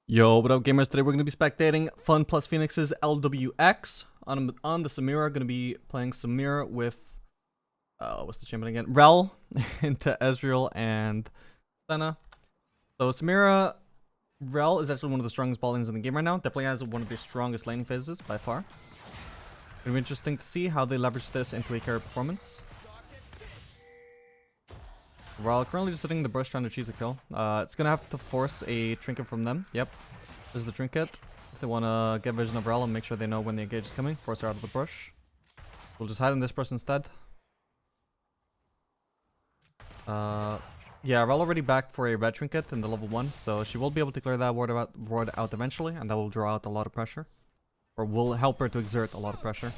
Yo, what up gamers? Today we're going to be spectating Fun plus Phoenix's Lwx. On the Samira, going to be playing Samira with, what's the champion again? Rell into Ezreal and Senna. So Samira-Rell is actually one of the strongest bot lanes in the game right now. Definitely has one of the strongest laning phases by far. It'll be interesting to see how they leverage this into a carry performance. Rell currently just sitting in the bush trying to choose a kill. It's gonna have to force a trinket from them. Yep, there's the trinket. If they want to get vision of Rell and make sure they know when the engage is coming, force her out of the bush. We'll just hide in this bush instead. Yeah, Rell already back for a red trinket in the level 1, so she will be able to clear that ward out eventually, and that will draw out a lot of pressure. Or will help her to exert a lot of pressure.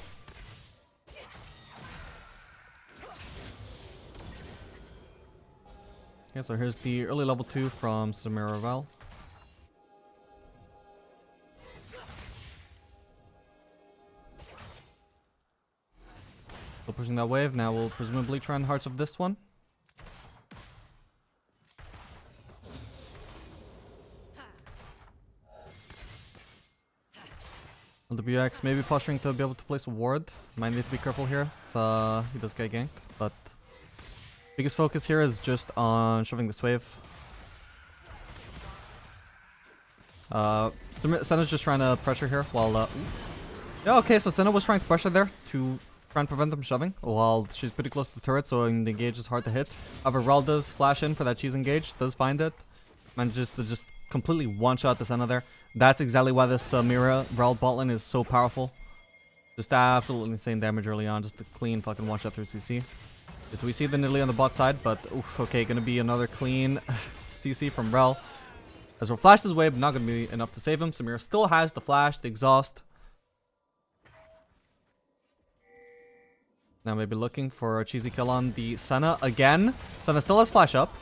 Okay, so here's the early level 2 from Samira-Rell. Still pushing that wave. Now we'll presumably try and hearts of this one. Lwx maybe posturing to be able to place a ward. Might need to be careful here if he does get ganked, but biggest focus here is just on shoving this wave. Senna's just trying to pressure here while yeah, okay, so Senna was trying to pressure there to try and prevent them shoving while she's pretty close to the turret, so the engage is hard to hit. However, Rell does flash in for that cheese engage, does find it, manages to just completely one-shot the Senna there. That's exactly why this Samira-Rell bot lane is so powerful. Just absolutely insane damage early on, just a clean fucking one-shot through CC. So we see the Nidalee on the bot side, but oof, okay, gonna be another clean CC from Rell. As we'll flash his wave, not gonna be enough to save him. Samira still has the flash, the exhaust. Now maybe looking for a cheesy kill on the Senna again. Senna still has flash up.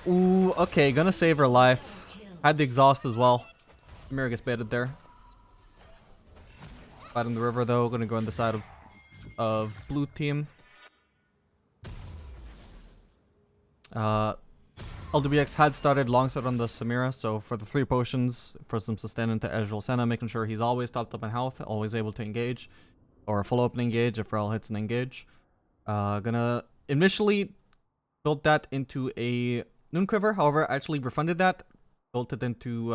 Ooh, okay, gonna save her life. Had the exhaust as well. Samira gets baited there. Fight in the river though, gonna go on the side of blue team. Lwx had started longside on the Samira, so for the 3 potions, for some sustain into Ezreal Senna, making sure he's always topped up in health, always able to engage, or follow up an engage if Rell hits an engage. Gonna initially build that into a Noon Quiver, however, actually refunded that, built it into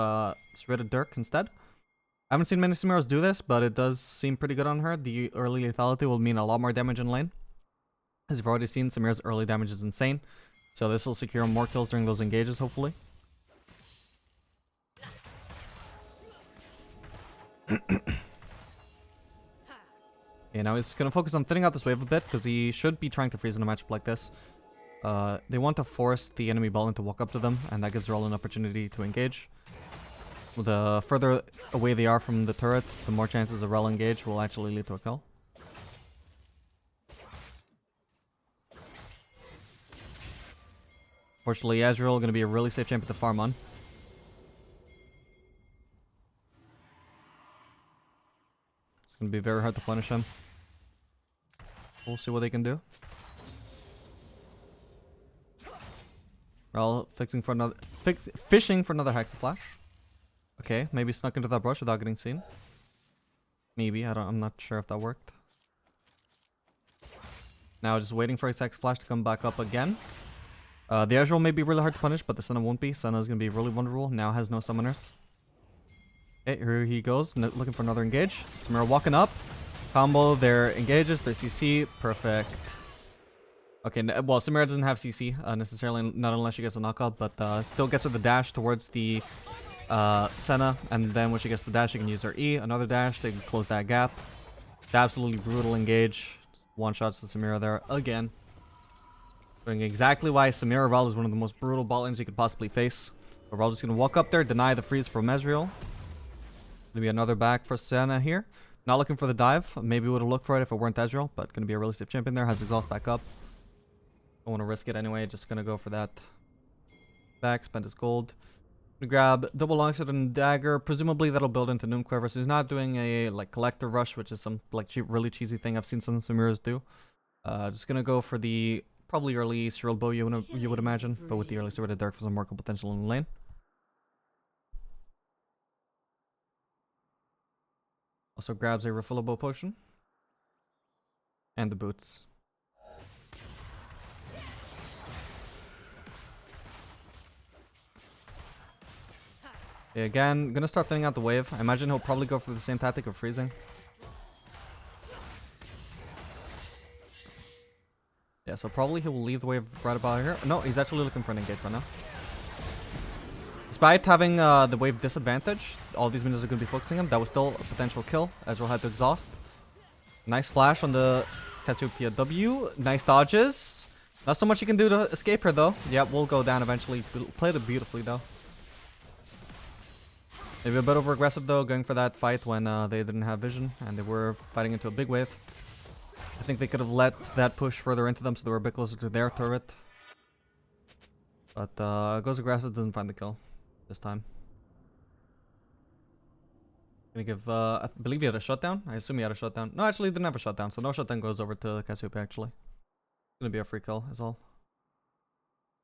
Shredded Dirk instead. I haven't seen many Samiras do this, but it does seem pretty good on her. The early lethality will mean a lot more damage in lane. As you've already seen, Samira's early damage is insane. So this will secure more kills during those engages, hopefully. Okay, now he's going to focus on thinning out this wave a bit, because he should be trying to freeze in a matchup like this. They want to force the enemy ball to walk up to them, and that gives Rell an opportunity to engage. The further away they are from the turret, the more chances a Rell engage will actually lead to a kill. Fortunately, Ezreal going to be a really safe champion to farm on. It's going to be very hard to punish him. We'll see what they can do. Rell fishing for another Hexa Flash. Okay, maybe snuck into that brush without getting seen. Maybe, I'm not sure if that worked. Now just waiting for his Hexa Flash to come back up again. The Ezreal may be really hard to punish, but the Senna won't be. Senna is going to be really vulnerable. Now has no summoners. Okay, here he goes, looking for another engage. Samira walking up. Combo their engages, their CC. Perfect. Okay, well, Samira doesn't have CC necessarily, not unless she gets a knockout, but still gets her the dash towards the Senna, and then when she gets the dash, she can use her E, another dash to close that gap. It's absolutely brutal engage. Just one shots to Samira there again. Showing exactly why Samira-Rell is one of the most brutal bot lanes you could possibly face. But Rell just gonna walk up there, deny the freeze from Ezreal. Gonna be another back for Senna here. Not looking for the dive. Maybe would have looked for it if it weren't Ezreal, but gonna be a really safe champion there. Has exhaust back up. Don't want to risk it anyway. Just gonna go for that back. Spend his gold. Gonna grab double longsword and dagger. Presumably that'll build into Noon Quiver. So he's not doing a like collector rush, which is some like really cheesy thing I've seen some Samiras do. Just gonna go for the Probably early Serial Bow you would imagine, but with the early Serrated Dark for some more potential in the lane. Also grabs a refillable potion. And the boots. Okay, again, gonna start thinning out the wave. I imagine he'll probably go for the same tactic of freezing. Yeah, so probably he will leave the wave right about here. No, he's actually looking for an engage right now. Despite having the wave disadvantage, all these minions are going to be focusing him. That was still a potential kill. Ezreal had to exhaust. Nice flash on the Cassiopeia W. Nice dodges. Not so much you can do to escape her though. Yeah, we'll go down eventually. Played it beautifully though. Maybe a bit over aggressive though, going for that fight when they didn't have vision and they were fighting into a big wave. I think they could have let that push further into them so they were a bit closer to their turret. But goes aggressive, doesn't find the kill this time. Gonna give, I believe he had a shutdown. I assume he had a shutdown. No, actually he didn't have a shutdown, so no shutdown goes over to Cassiopeia actually. It's gonna be a free kill is all.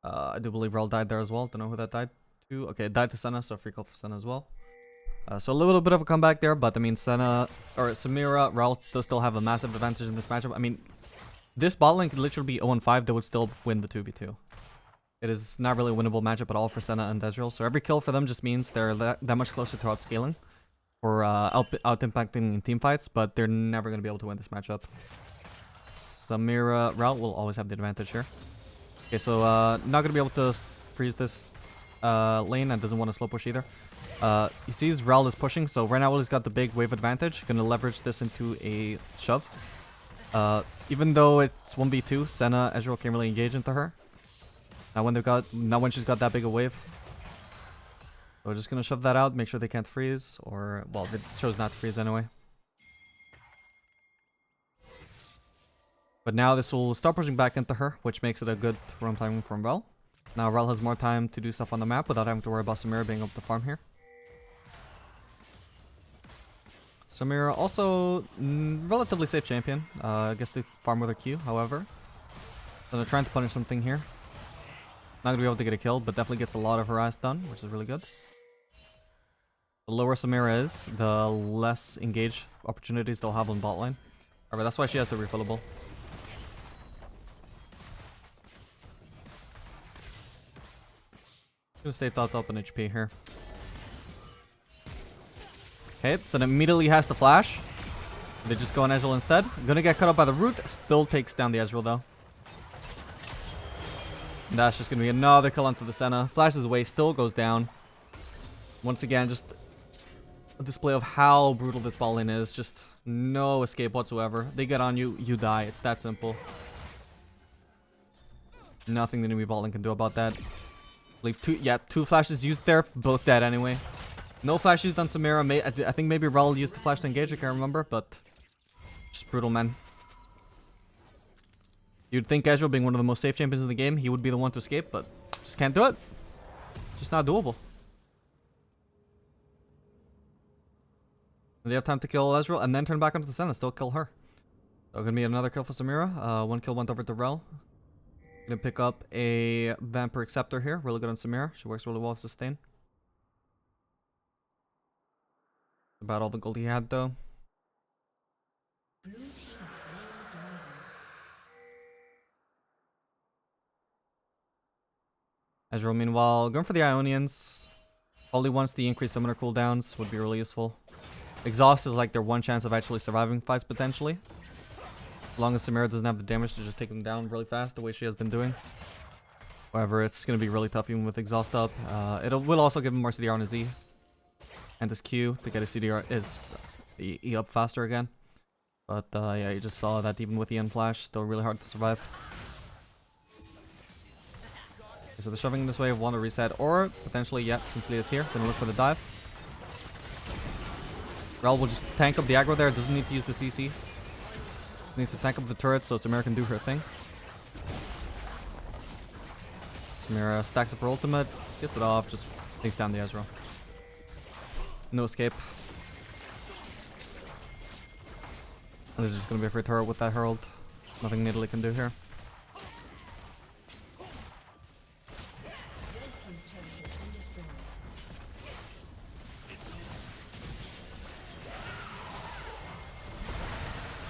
I do believe Rell died there as well. Don't know who that died to. Okay, it died to Senna, so free kill for Senna as well. So a little bit of a comeback there, but I mean Samira-Rell does still have a massive advantage in this matchup. I mean, this bot lane could literally be 0-5, they would still win the 2v2. It is not really a winnable matchup at all for Senna and Ezreal, so every kill for them just means they're that much closer to outscaling or out-impacting in team fights, but they're never going to be able to win this matchup. Samira-Rell will always have the advantage here. Okay, so not going to be able to freeze this lane and doesn't want to slow push either. He sees Rell is pushing, so right now he's got the big wave advantage. Gonna leverage this into a shove. Even though it's 1v2, Senna, Ezreal can't really engage into her. Not when she's got that big a wave. So we're just gonna shove that out, make sure they can't freeze, or well, they chose not to freeze anyway. But now this will start pushing back into her, which makes it a good run timing from Rell. Now Rell has more time to do stuff on the map without having to worry about Samira being able to farm here. Samira also relatively safe champion. I guess to farm with her Q, however. So they're trying to punish something here. Not gonna be able to get a kill, but definitely gets a lot of harass done, which is really good. The lower Samira is, the less engage opportunities they'll have on bot lane. However, that's why she has the refillable. Gonna stay topped up on HP here. Okay, so then immediately has the flash. They just go on Ezreal instead. Gonna get cut up by the root. Still takes down the Ezreal though. And that's just gonna be another kill onto the Senna. Flashes away, still goes down. Once again, just a display of how brutal this ball lane is. Just no escape whatsoever. They get on you, you die. It's that simple. Nothing the enemy bot lane can do about that. Two flashes used there, both dead anyway. No flash used on Samira. I think maybe Rell used the flash to engage, I can't remember, but just brutal, man. You'd think Ezreal, being one of the most safe champions in the game, he would be the one to escape, but just can't do it. Just not doable. They have time to kill Ezreal and then turn back onto the Senna and still kill her. So gonna be another kill for Samira. One kill went over to Rell. Gonna pick up a Vampiric Scepter here. Really good on Samira. She works really well with sustain. About all the gold he had though. Ezreal meanwhile going for the Ionians. Probably once the increased summoner cooldowns would be really useful. Exhaust is like their one chance of actually surviving fights potentially. As long as Samira doesn't have the damage to just take them down really fast the way she has been doing. However, it's going to be really tough even with exhaust up. It will also give him more CDR on his E. And his Q to get his CDR is E up faster again. But yeah, you just saw that even with the N-Flash, still really hard to survive. Okay, so they're shoving this way, want to reset, or potentially, yeah, since Leah's here, gonna look for the dive. Rell will just tank up the aggro there, doesn't need to use the CC. Just needs to tank up the turret so Samira can do her thing. Samira stacks up her ultimate, gets it off, just takes down the Ezreal. No escape. And this is just gonna be a free turret with that herald. Nothing Nidalee can do here.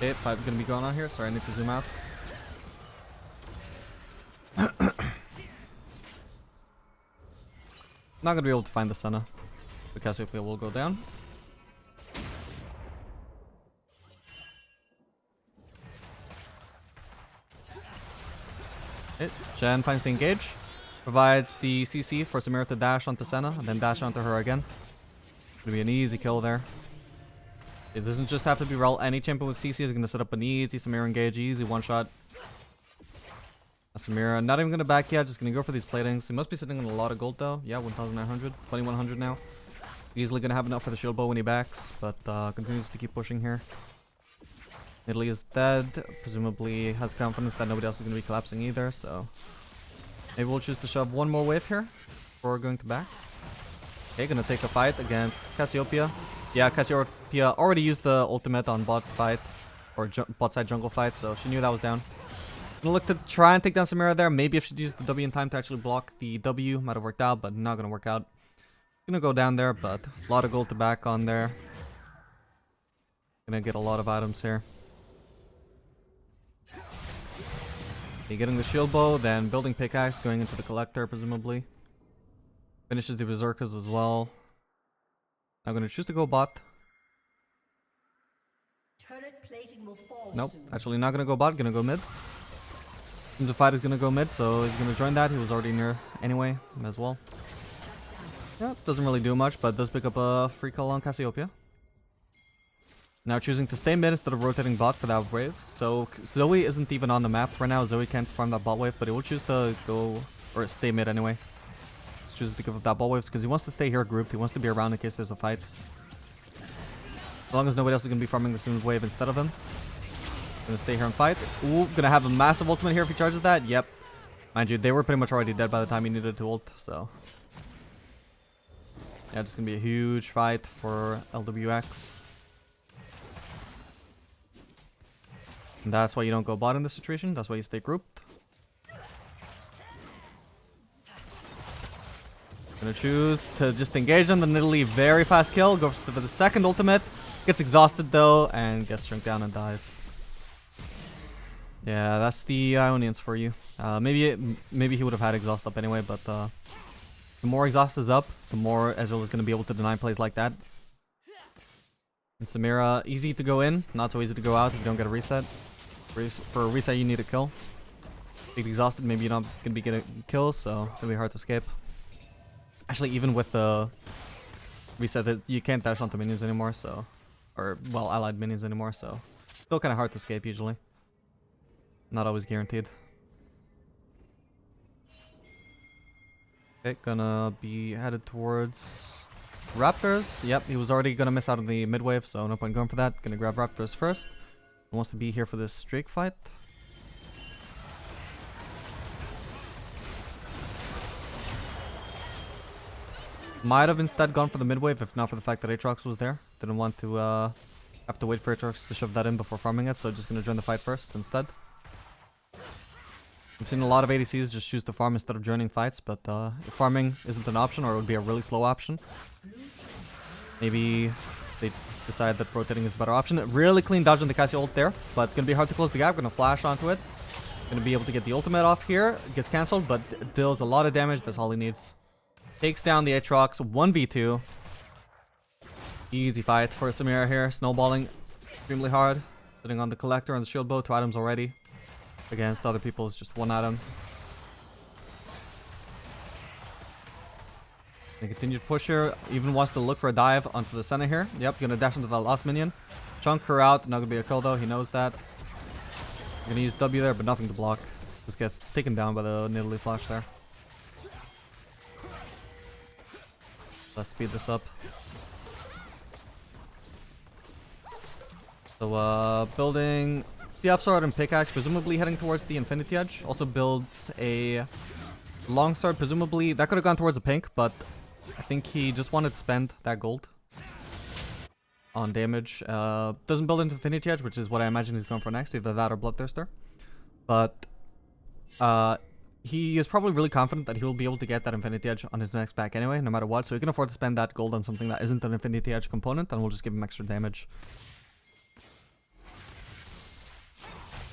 Okay, 5 is gonna be going on here. Sorry, I need to zoom out. Not gonna be able to find the Senna. The Cassiopeia will go down. Jen finds the engage. Provides the CC for Samira to dash onto Senna, and then dash onto her again. Gonna be an easy kill there. It doesn't just have to be Rell. Any champion with CC is gonna set up an easy Samira engage, easy one shot. Samira, not even gonna back yet, just gonna go for these platings. He must be sitting on a lot of gold though. Yeah, 1,900, 2,100 now. Easily gonna have enough for the shield bow when he backs, but continues to keep pushing here. Italy is dead. Presumably has confidence that nobody else is gonna be collapsing either, so maybe we'll choose to shove one more wave here before going to back. Okay, gonna take a fight against Cassiopeia. Yeah, Cassiopeia already used the ultimate on bot fight, or bot side jungle fight, so she knew that was down. Gonna look to try and take down Samira there. Maybe if she'd used the W in time to actually block the W, might have worked out, but not gonna work out. Gonna go down there, but a lot of gold to back on there. Gonna get a lot of items here. Okay, getting the shield bow, then building pickaxe, going into the collector, presumably. Finishes the berserkers as well. I'm gonna choose to go bot. Turret plating will fall Nope, soon. actually not gonna go bot, gonna go mid. The fight is gonna go mid, so he's gonna join that. He was already near anyway, as well. Yeah, doesn't really do much, but does pick up a free kill on Cassiopeia. Now choosing to stay mid instead of rotating bot for that wave. So Zoe isn't even on the map right now. Zoe can't farm that bot wave, but he will choose to go, or stay mid anyway. Just chooses to give up that bot waves because he wants to stay here grouped. He wants to be around in case there's a fight. As long as nobody else is going to be farming the same wave instead of him. Gonna stay here and fight. Ooh, gonna have a massive ultimate here if he charges that. Yep. Mind you, they were pretty much already dead by the time he needed to ult, so. Yeah, just gonna be a huge fight for Lwx. And that's why you don't go bot in this situation. That's why you stay grouped. Gonna choose to just engage on the Nidalee. Very fast kill. Goes for the second ultimate. Gets exhausted though and gets shrunk down and dies. Yeah, that's the Ionians for you. Maybe he would have had exhaust up anyway, but the more exhaust is up, the more Ezreal is going to be able to deny plays like that. And Samira, easy to go in, not so easy to go out if you don't get a reset. For a reset, you need a kill. Get exhausted, maybe you're not going to be getting kills, so it's going to be hard to escape. Actually, even with the reset, you can't dash onto minions anymore, so... Or, well, allied minions anymore, so... Still kind of hard to escape, usually. Not always guaranteed. Okay, gonna be headed towards Raptors. Yep, he was already gonna miss out on the mid wave, so no point going for that. Gonna grab Raptors first. He wants to be here for this streak fight. Might have instead gone for the mid wave if not for the fact that Aatrox was there. Didn't want to have to wait for Aatrox to shove that in before farming it, so just gonna join the fight first instead. I've seen a lot of ADCs just choose to farm instead of joining fights, but if farming isn't an option, or it would be a really slow option, maybe they decide that rotating is a better option. Really clean dodge on the Cassie ult there, but gonna be hard to close the gap. Gonna flash onto it. Gonna be able to get the ultimate off here. Gets cancelled, but deals a lot of damage. That's all he needs. Takes down the Aatrox 1v2. Easy fight for Samira here. Snowballing extremely hard. Sitting on the collector and the shield bow. 2 items already. Against other people is just 1 item. They continue to push her. Even wants to look for a dive onto the center here. Yep, gonna dash into the last minion. Chunk her out. Not gonna be a kill though. He knows that. Gonna use W there, but nothing to block. Just gets taken down by the Nidalee flash there. Let's speed this up. So, building the upsword and pickaxe, presumably heading towards the Infinity Edge. Also builds a longsword, presumably. That could have gone towards the pink, but I think he just wanted to spend that gold on damage. Doesn't build into Infinity Edge, which is what I imagine he's going for next. Either that or Bloodthirster. But he is probably really confident that he will be able to get that Infinity Edge on his next pack anyway, no matter what. So he can afford to spend that gold on something that isn't an Infinity Edge component, and we'll just give him extra damage.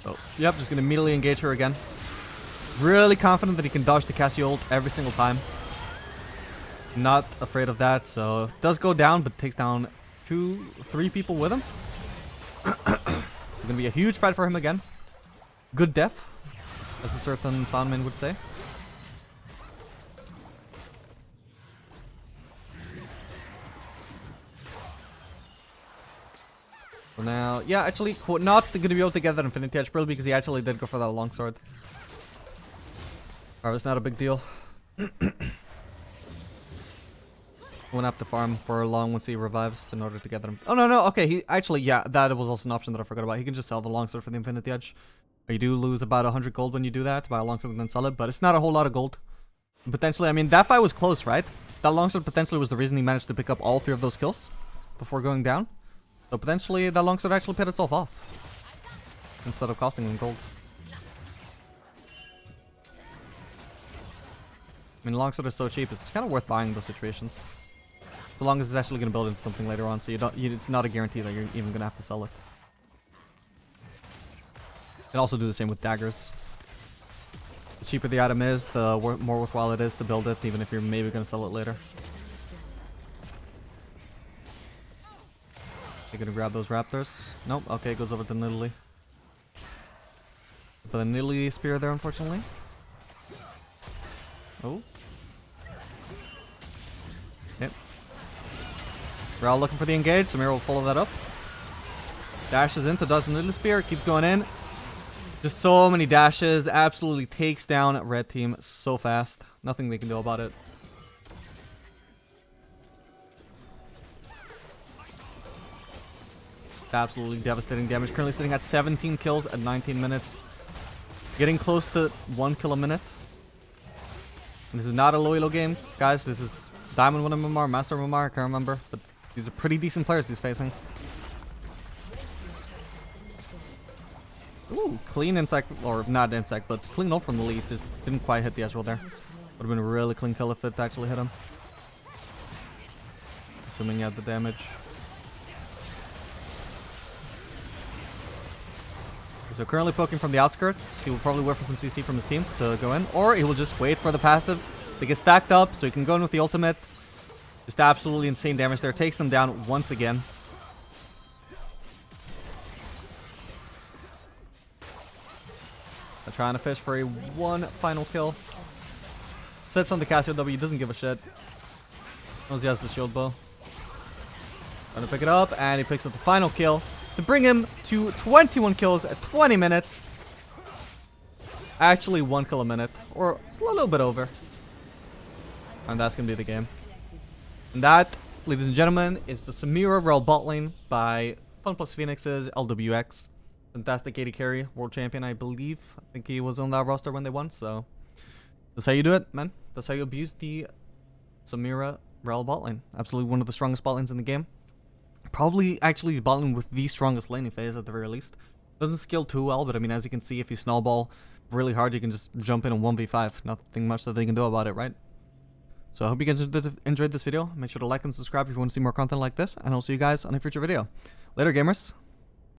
Oh, yep, just gonna immediately engage her again. Really confident that he can dodge the Cassie ult every single time. Not afraid of that, so does go down, but takes down 3 people with him. It's gonna be a huge fight for him again. Good def, as a certain Sanmin would say. So now, yeah, actually, not gonna be able to get that Infinity Edge Brill because he actually did go for that longsword. Alright, it's not a big deal. Won't have to farm for long once he revives in order to get them. Oh, no, okay, he actually, yeah, that was also an option that I forgot about. He can just sell the longsword for the Infinity Edge. You do lose about 100 gold when you do that, buy a longsword and then sell it, but it's not a whole lot of gold. Potentially, I mean, that fight was close, right? That longsword potentially was the reason he managed to pick up all 3 of those kills before going down. So potentially, that longsword actually paid itself off instead of costing him gold. I mean, longsword is so cheap, it's kind of worth buying in those situations. So long as it's actually going to build into something later on, so it's not a guarantee that you're even going to have to sell it. You can also do the same with daggers. The cheaper the item is, the more worthwhile it is to build it, even if you're maybe going to sell it later. You're going to grab those raptors. Nope, okay, goes over to Nidalee. Put a Nidalee spear there, unfortunately. Oh. Yep. Rell looking for the engage. Samira will follow that up. Dashes into, does the Nidalee spear, keeps going in. Just so many dashes. Absolutely takes down red team so fast. Nothing they can do about it. Absolutely devastating damage. Currently sitting at 17 kills at 19 minutes. Getting close to 1 kill a minute. And this is not a low game, guys. This is Diamond 1 MMR, Master MMR, I can't remember. But these are pretty decent players he's facing. Ooh, clean insect, or not insect, but clean ult from the lead. Just didn't quite hit the Ezreal there. Would have been a really clean kill if it actually hit him. Assuming he had the damage. So currently poking from the outskirts. He will probably wait for some CC from his team to go in. Or he will just wait for the passive to get stacked up so he can go in with the ultimate. Just absolutely insane damage there. Takes them down once again. They're trying to fish for a 1 final kill. Sits on the Casio W, doesn't give a shit. Knows he has the shield bow. Trying to pick it up, and he picks up the final kill to bring him to 21 kills at 20 minutes. Actually 1 kill a minute, or it's a little bit over. And that's going to be the game. And that, ladies and gentlemen, is the Samira-Rell bot lane by Fun Plus Phoenix's Lwx. Fantastic AD carry, world champion, I believe. I think he was on that roster when they won, so that's how you do it, man. That's how you abuse the Samira-Rell bot lane. Absolutely one of the strongest bot lanes in the game. Probably actually the bot lane with the strongest laning phase at the very least. Doesn't scale too well, but I mean, as you can see, if you snowball really hard, you can just jump in and 1v5. Nothing much that they can do about it, right? So I hope you guys enjoyed this video. Make sure to like and subscribe if you want to see more content like this, and I'll see you guys on a future video. Later, gamers.